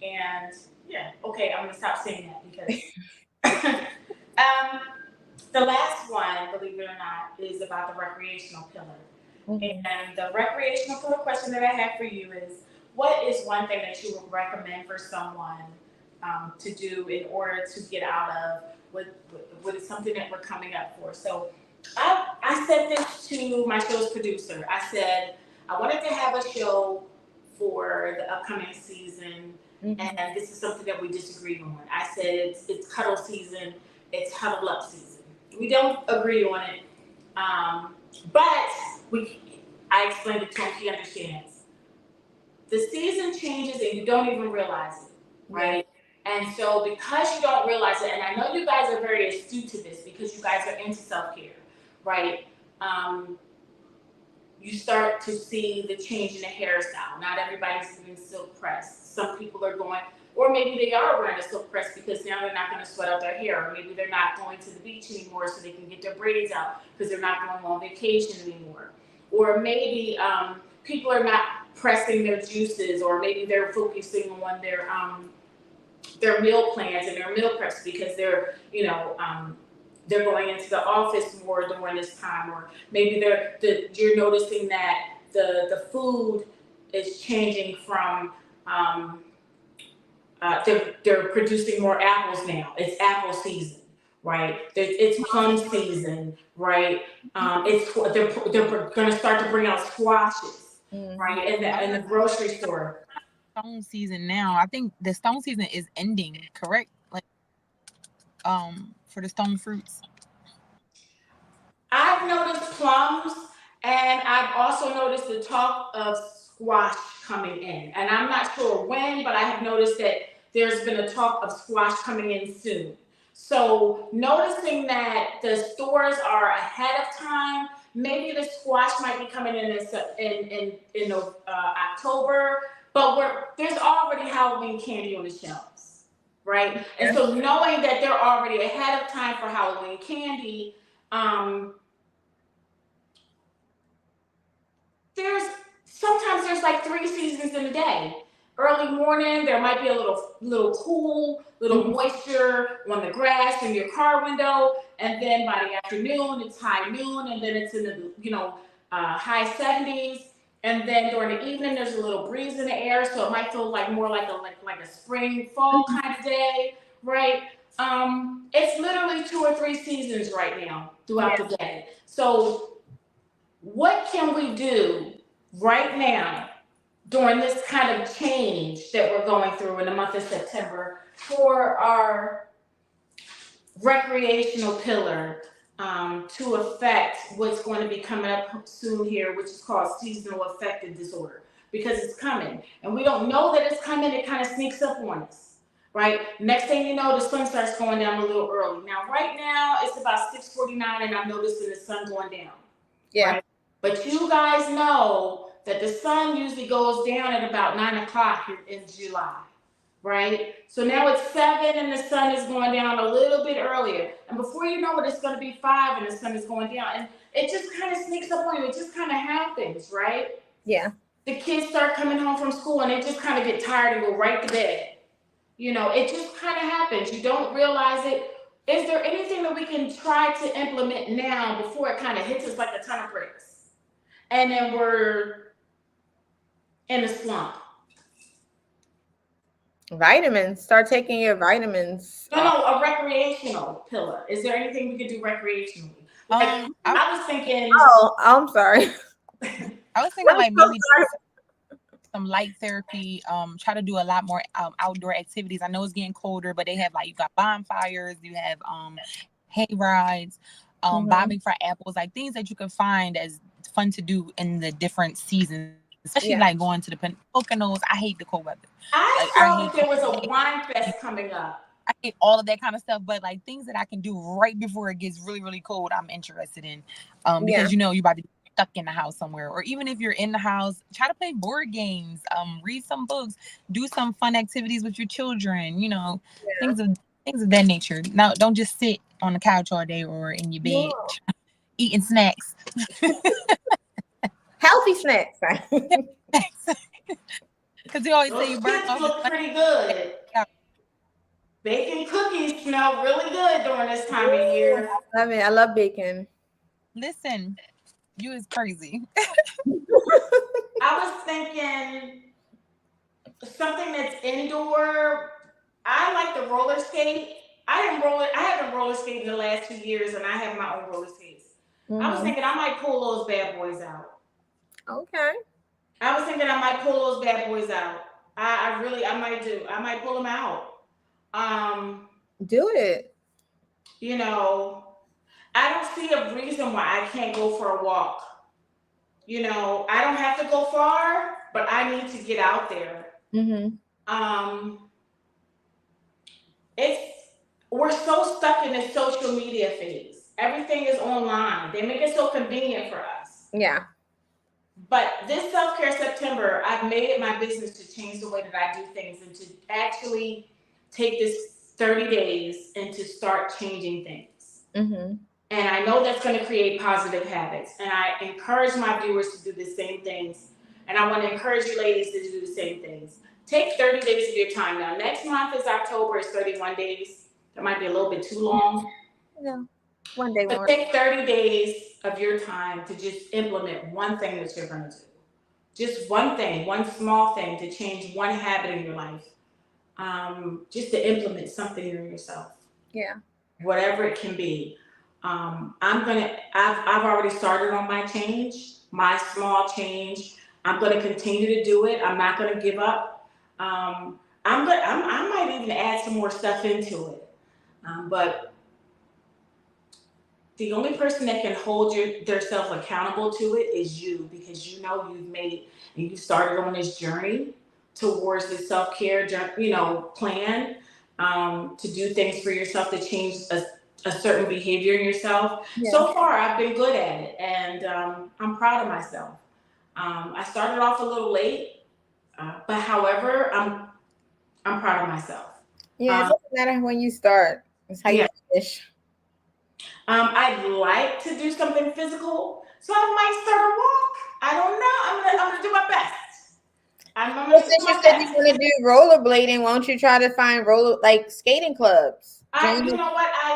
And yeah, okay, I'm gonna stop saying that because the last one, believe it or not, is about the recreational pillar. And the recreational pillar question that I have for you is, what is one thing that you would recommend for someone to do in order to get out of what is something that we're coming up for? So I said this to my show's producer. I said I wanted to have a show for the upcoming season, and this is something that we disagreed on. I said it's cuddle season, it's huddle up season. We don't agree on it, but I explained it to him. He understands. The season changes and you don't even realize it, right? And so because you don't realize it, and I know you guys are very astute to this because you guys are into self-care, right? You start to see the change in the hairstyle. Not everybody's doing silk press. Some people are going, or maybe they are wearing a silk press because now they're not going to sweat out their hair, or maybe they're not going to the beach anymore so they can get their braids out because they're not going on vacation anymore. Or maybe people are not pressing their juices, or maybe they're focusing on their meal plans and their meal preps because they're going into the office more during this time, or maybe you're noticing that the food is changing from they're producing more apples now. It's apple season, right? It's plum season, right? They're going to start to bring out squashes, right? In the grocery store. Stone season now. I think the stone season is ending, correct? Like for the stone fruits. I've noticed plums, and I've also noticed the talk of squash coming in. And I'm not sure when, but I have noticed that there's been a talk of squash coming in soon. So noticing that the stores are ahead of time, maybe the squash might be coming in October, but there's already Halloween candy on the shelves, right? And so knowing that they're already ahead of time for Halloween candy, sometimes there's like 3 seasons in a day. Early morning, there might be a little cool, little moisture on the grass in your car window, and then by the afternoon, it's high noon, and then it's in the high 70s, and then during the evening, there's a little breeze in the air, so it might feel like more like a spring fall kind of day, right? It's literally 2 or 3 seasons right now throughout the day. So what can we do right now during this kind of change that we're going through in the month of September for our recreational pillar to affect what's going to be coming up soon here, which is called seasonal affective disorder, because it's coming and we don't know that it's coming. It kind of sneaks up on us, right? Next thing you know, the sun starts going down a little early. Now right now it's about 6:49 and I'm noticing the sun going down. Right? But you guys know that the sun usually goes down at about 9 o'clock in July, right? So now it's 7 and the sun is going down a little bit earlier. And before you know it, it's going to be 5 and the sun is going down. And it just kind of sneaks up on you. It just kind of happens, right? Yeah. The kids start coming home from school and they just kind of get tired and go right to bed. It just kind of happens. You don't realize it. Is there anything that we can try to implement now before it kind of hits us like a ton of bricks? And then we're in a slump. Vitamins. Start taking your vitamins. No, a recreational pillar. Is there anything we could do recreationally? I was thinking. Oh, I'm sorry. I was thinking like maybe some light therapy. Try to do a lot more outdoor activities. I know it's getting colder, but they have you got bonfires. You have hay rides, bobbing for apples, like things that you can find as fun to do in the different seasons, especially like going to the Poconos. I hate the cold weather. I saw that there was a wine fest coming up. I hate all of that kind of stuff, but things that I can do right before it gets really, really cold, I'm interested in. Because you about to stuck in the house somewhere, or even if you're in the house, try to play board games, read some books, do some fun activities with your children, Yeah. things of that nature. Now, don't just sit on the couch all day or in your bed No. eating snacks. Healthy snacks. Because they always say Those you burn chips off as look much pretty good. as Baking cookies smell really good during this time of Ooh, year. I love it. I love bacon. listen, you is crazy. I was thinking something that's indoor. I like the roller skate. I haven't roller skated in the last 2 years, and I have my own roller skates. I was Hmm. thinking I might pull those bad boys out. Okay. I was thinking I might pull those bad boys out. I really, I might do. I might pull them out. Um, Do it. you know, I don't see a reason why I can't go for a walk. I don't have to go far, but I need to get out there. Hmm. Um, it's we're so stuck in the social media phase. Everything is online. They make it so convenient for us. Yeah. But this self care September, I've made it my business to change the way that I do things and to actually take this 30 days and to start changing things. Hmm. And I know that's going to create positive habits. And I encourage my viewers to do the same things. And I want to encourage you ladies to do the same things. Take 30 days of your time. Now, next month is October, it's 31 days. That might be a little bit too long. Yeah. One day But more. take 30 days of your time to just implement one thing that you're going to do. Just one thing, one small thing to change one habit in your life. Just to implement something in yourself, Yeah. whatever it can be. I've already started on my change, my small change. I'm gonna continue to do it. I'm not gonna give up. I might even add some more stuff into it. But the only person that can hold themselves accountable to it is you, because you've made and you started on this journey towards this self-care plan, to do things for yourself, to change a certain behavior in yourself. Yeah. So far I've been good at it, and I'm proud of myself. I started off a little late, but however, I'm proud of myself. Yeah. It um, doesn't matter when you start. It's how you yeah. finish. I'd like to do something physical, so I might start a walk. I don't know. I'm gonna do my best. I'm Well, gonna do since you my said you best. want to do rollerblading, why don't you try to find skating clubs? Join You the know what? I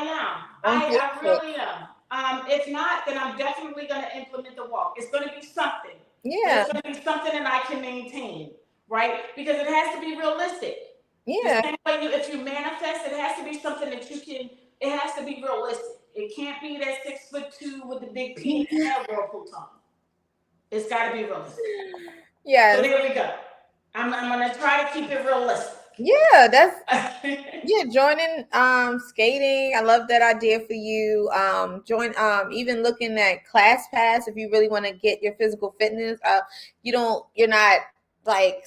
am. on I Facebook. really am. If not, then I'm definitely gonna implement the walk. It's gonna be something, but Yeah. it's gonna be something that I can maintain, right? Because it has to be realistic. The Yeah. same way if you manifest, it has to be something that you can. It has to be realistic. It can't be that 6'2" with the big penis and a whirlpool tongue. It's got to be realistic. So Yes. there we go. I'm gonna try to keep it realistic. Yeah. That's yeah. Joining skating. I love that idea for you. Join even looking at ClassPass if you really want to get your physical fitness. You're not like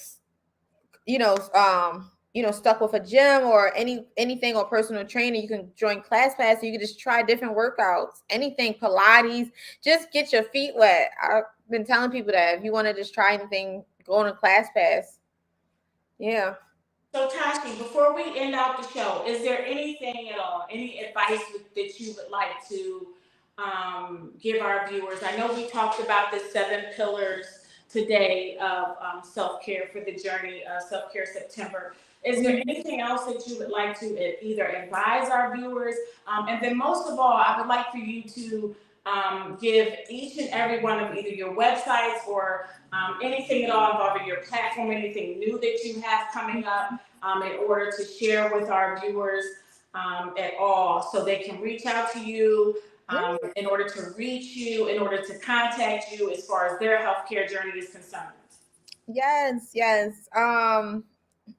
stuck with a gym or anything or personal trainer. You can join ClassPass, so you can just try different workouts, anything, Pilates. Just get your feet wet. I've been telling people that if you want to just try anything, go on a ClassPass. Yeah. So Tashi, before we end out the show, is there anything at all, any advice that you would like to give our viewers? I know we talked about the 7 pillars today of self-care for the journey of self-care September. Is there anything else that you would like to either advise our viewers? And then most of all, I would like for you to give each and every one of either your websites or anything at all involving your platform, anything new that you have coming up, in order to share with our viewers at all, so they can reach out to you, in order to reach you, in order to contact you as far as their healthcare journey is concerned. Yes, yes.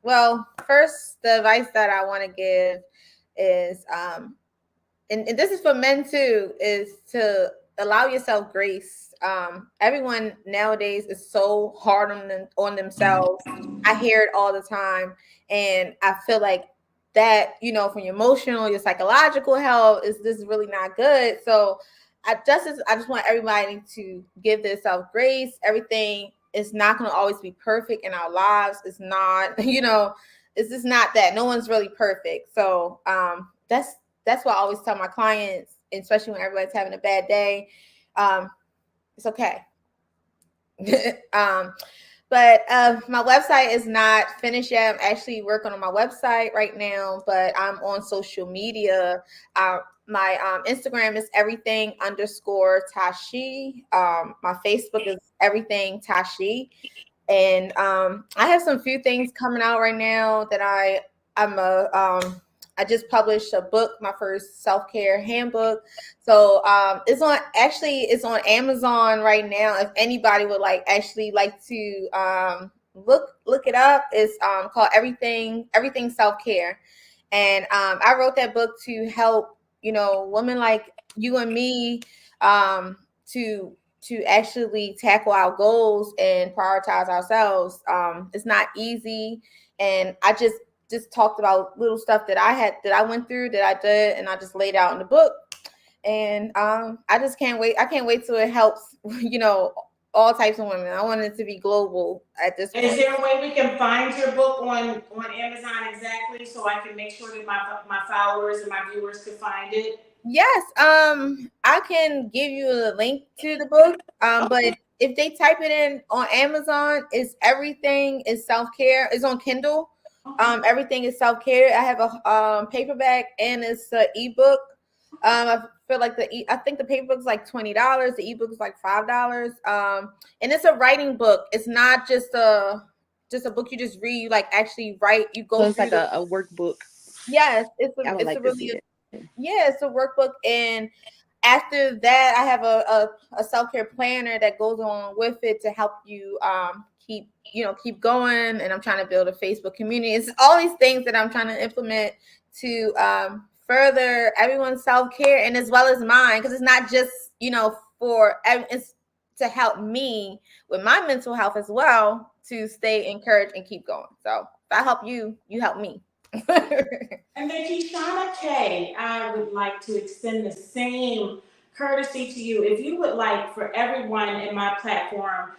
Well, first, the advice that I want to give is, and this is for men too, is to allow yourself grace. Everyone nowadays is so hard on themselves. I hear it all the time, and I feel like that, from your emotional, your psychological health is this really not good. So I just want everybody to give themselves grace. Everything is not going to always be perfect in our lives. It's not, it's just not that. No one's really perfect. So that's what I always tell my clients, especially when everybody's having a bad day. It's okay. um, but my website is not finished yet. I'm actually working on my website right now, but I'm on social media. My Instagram is everything underscore Tashi. My Facebook is everything Tashi. And I have some few things coming out right now that I just published a book, my first self-care handbook. So it's on Amazon right now. If anybody would like to look it up, it's called Everything Self-Care. And I wrote that book to help, women like you and me, to actually tackle our goals and prioritize ourselves. It's not easy, and I just talked about little stuff that I went through, that I did, and I just laid out in the book. And I just can't wait. I can't wait till it helps, all types of women. I want it to be global at this Is point. there a way we can find your book on Amazon exactly so I can make sure that my followers and my viewers can find it? Yes, I can give you a link to the book. But Okay. if they type it in on Amazon, it's Everything is Self Care. It's on Kindle. Okay. Everything is Self Care. I have a paperback and it's an ebook. I feel like I think the paperback's like $20. The ebook is like $5. And it's a writing book. It's not just a book you just read. You like actually write. You So go it's through like the. a workbook. Yes, I would it's a like to really see it. yeah, it's a workbook. And after that, I have a self-care planner that goes on with it to help you keep going. And I'm trying to build a Facebook community. It's all these things that I'm trying to implement to further everyone's self-care, and as well as mine, because it's not just it's to help me with my mental health as well, to stay encouraged and keep going. So if I help you, you help me. And then Keyshanna K, I would like to extend the same courtesy to you. If you would like for everyone in my platform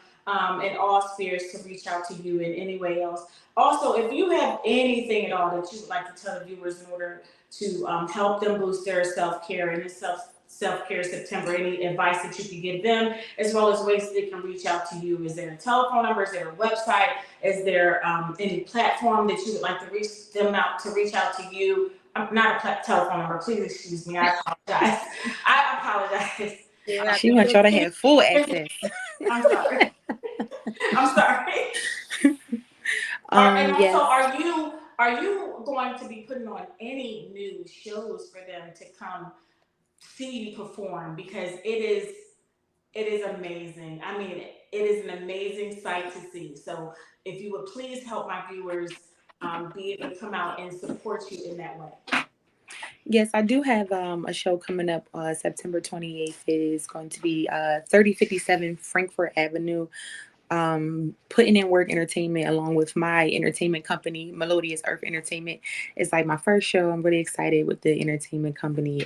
in all spheres to reach out to you in any way else. Also, if you have anything at all that you would like to tell the viewers in order to help them boost their self care and this self care September, any advice that you can give them, as well as ways they can reach out to you. Is there a telephone number? Is there a website? Is there any platform that you would like to reach them out to reach out to you? Not a telephone number. Please excuse me. I apologize. I apologize. You're not She wants y'all to have full access. I'm sorry. I'm sorry. And also, Yes. are you going to be putting on any new shows for them to come see you perform? Because it is amazing. I mean, it is an amazing sight to see. So if you would please help my viewers be able to come out and support you in that way. Yes, I do have a show coming up September 28th. It is going to be 3057 Frankfurt Avenue, putting in work entertainment along with my entertainment company, Melodious Earth Entertainment. It's like my first show. I'm really excited with the entertainment company.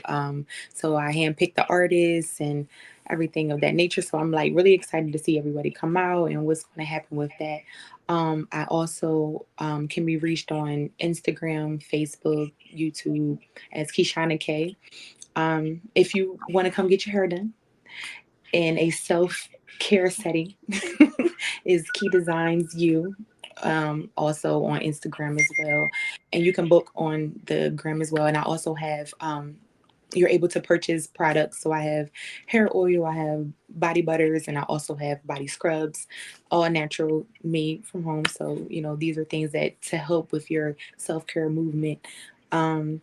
So I handpicked the artists and everything of that nature. So I'm like really excited to see everybody come out and what's going to happen with that. I also can be reached on Instagram, Facebook, YouTube as Keyshanna K. If you want to come get your hair done in a self care setting, is Key Designs You. Also on Instagram as well, and you can book on the gram as well. And I also have you're able to purchase products. So I have hair oil, I have body butters, and I also have body scrubs, all natural, made from home. So these are things that to help with your self care movement. Um,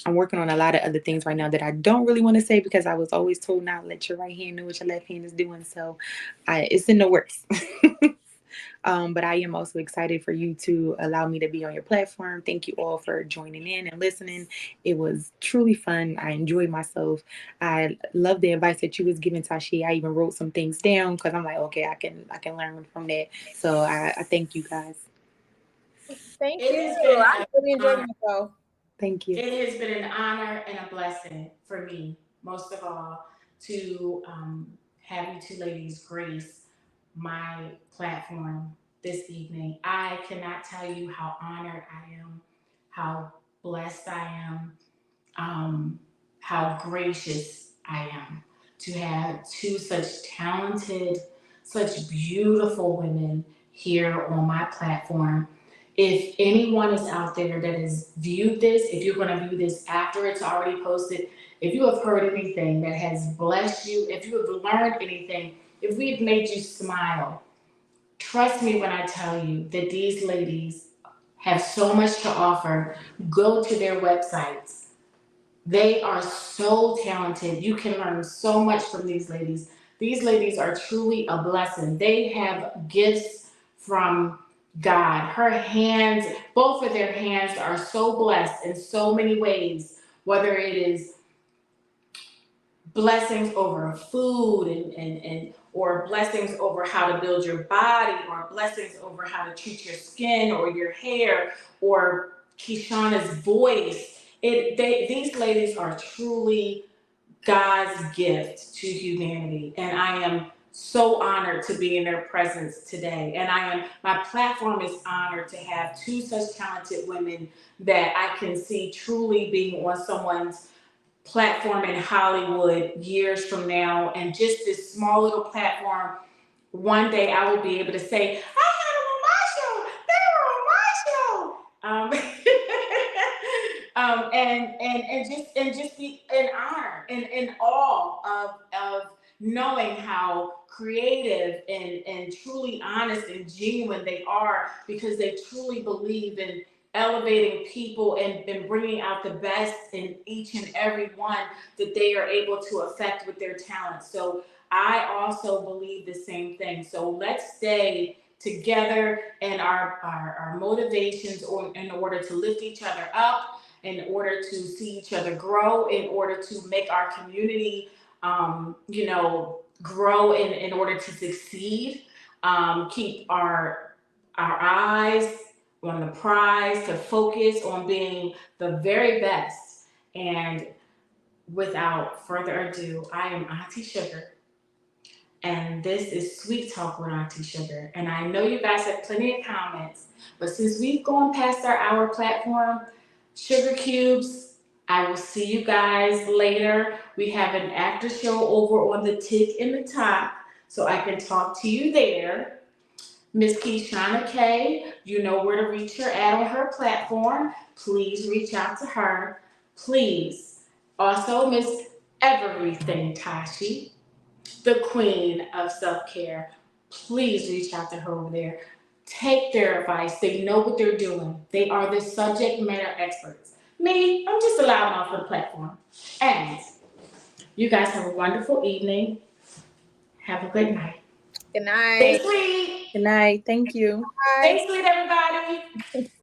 I'm working on a lot of other things right now that I don't really want to say because I was always told not to let your right hand know what your left hand is doing. So it's in the works. But I am also excited for you to allow me to be on your platform. Thank you all for joining in and listening. It was truly fun. I enjoyed myself. I love the advice that you was giving, Tashi. I even wrote some things down because I'm like, okay, I can learn from that. So I thank you guys. Thank It you. has been I an really enjoyed honor. myself. Thank you. It has been an honor and a blessing for me, most of all, to have you two ladies grace my platform this evening. I cannot tell you how honored I am, how blessed I am, um, how gracious I am to have two such talented, such beautiful women here on my platform. If anyone is out there that has viewed this, if you're going to view this after it's already posted, if you have heard anything that has blessed you, if you have learned anything, if we've made you smile, trust me when I tell you that these ladies have so much to offer. Go to their websites. They are so talented. You can learn so much from these ladies. These ladies are truly a blessing. They have gifts from God. Her hands, both of their hands are so blessed in so many ways, whether it is blessings over food and or blessings over how to build your body or blessings over how to treat your skin or your hair or Keyshanna's voice. These ladies are truly God's gift to humanity, and I am so honored to be in their presence today. And my platform is honored to have two such talented women that I can see truly being on someone's platform in Hollywood years from now, and just this small little platform. One day I will be able to say, "I had them on my show. They were on my show," and just be in honor and in awe of knowing how creative and truly honest and genuine they are, because they truly believe in elevating people and bringing out the best in each and every one that they are able to affect with their talent. So I also believe the same thing. So let's stay together in our motivations in order to lift each other up, in order to see each other grow, in order to make our community, grow in order to succeed. Keep our eyes on the prize, to focus on being the very best. And without further ado, I am Auntee Shugah, and this is Sweet Talk with Auntee Shugah. And I know you guys have plenty of comments, but since we've gone past our hour platform, Sugar Cubes, I will see you guys later. We have an after show over on the tick in the top, so I can talk to you there. Miss Keyshanna K, you know where to reach her at on her platform. Please reach out to her. Please. Also, Miss Everything Tashi, the queen of self-care. Please reach out to her over there. Take their advice. They know what they're doing. They are the subject matter experts. Me, I'm just a loudmouth on the platform. And you guys have a wonderful evening. Have a good night. Good Stay night. sweet. Good night. Thank you. Bye. Stay sweet, everybody.